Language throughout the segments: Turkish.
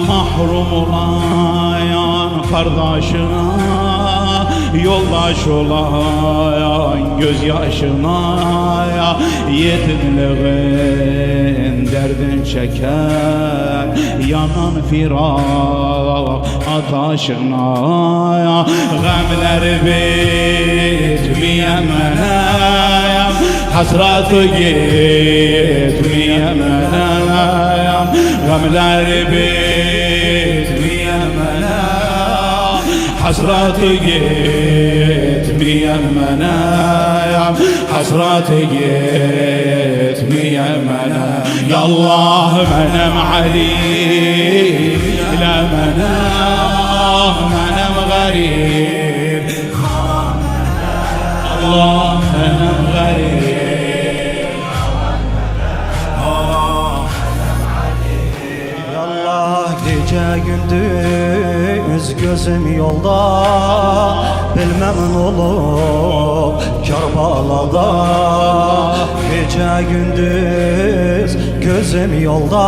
Mahrum olayan kardeşine yoldaş olayan gözyaşına yetimliğin derdin çeken yanan firak ataşına gamleri bitmeyemene hasratı gitmeyemene gamleri bitmeyemene hasratı gitmeyemene hasratı gitmeyemene yallah menem Ali la menem garib Allah menem garib Gece gündüz gözüm yolda bilmem ne olup Kerbala'da Gece gündüz gözüm yolda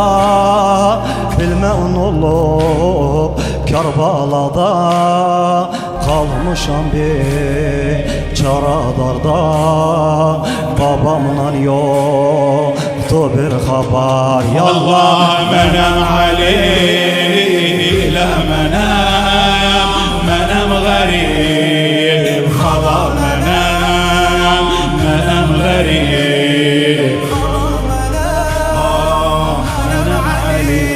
bilmem ne olup Kerbala'da kalmışam bir çaradarda babamla yoktu bir haber yallah menem Ali la menem garib xabar menem garib menem Ali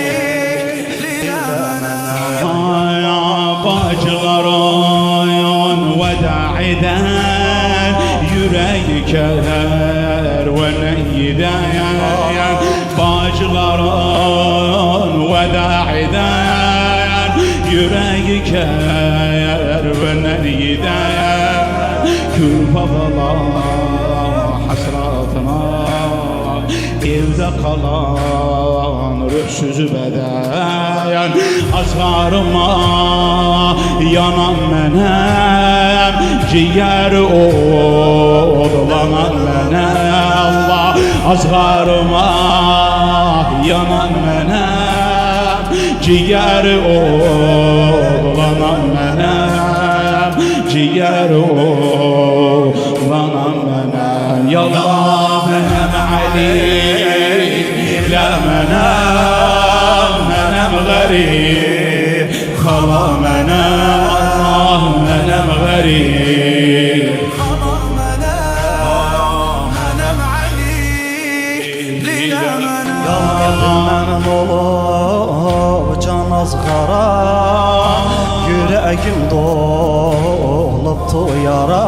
bacıların veda'iden yüreği keler ve neyyiden bacıların veda'iden yüreği keler ve neyyiden kürbalar hasratına evde kalan ruhsüz beden azgarıma yanan menem ciğer oğlanan menem Allah azgarıma yanan menem ciğer oğlanan menem ciğer oğlanan menem yallah menem Ali la menem garib khala menem Allah menem garib Bilmem olup can azgara yüreğim doluptu yara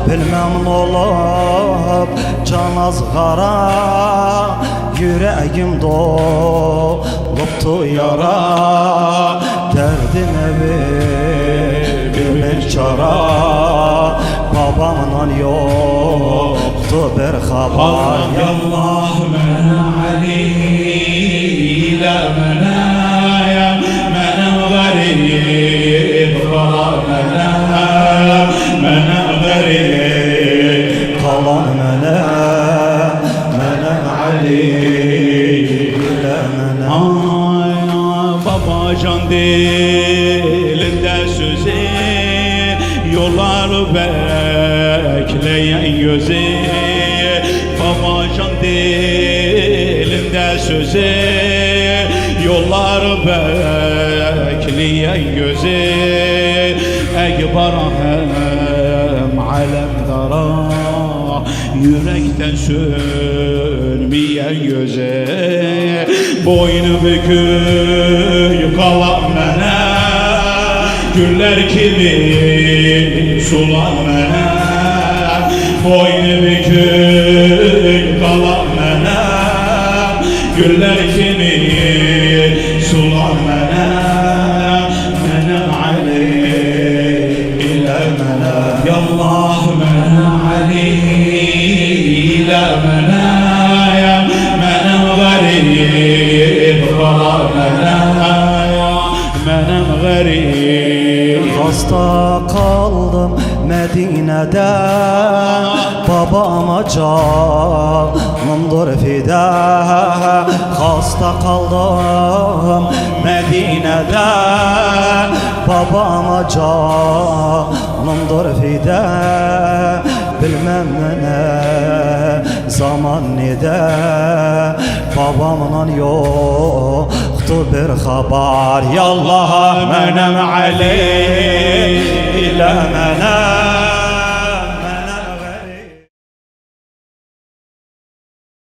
Bilmem olup can azgara yüreğim doluptu yara Derdime bir çara babamla yoktu bir haber yallah menem Ali la menem garib khala menem garib kalan menem Ali la menem babacan dilinde sözü yollar bekleyen gözü babacan dilinde sözü yollar bekleyen gözü ekbarahem alemdara yürekten sönmeyen göze boynu bükük kalan menem güller kimi sulan menem boynu bükük kalan menem güller kimi sulan menem gözleri. Hasta kaldım Medine'de, babama canımdır fida. Hasta kaldım Medine'de, babama canımdır fida. Bilmem ne zaman nede, babamdan yoktu bir haber. Yallah menem aleyh ile menem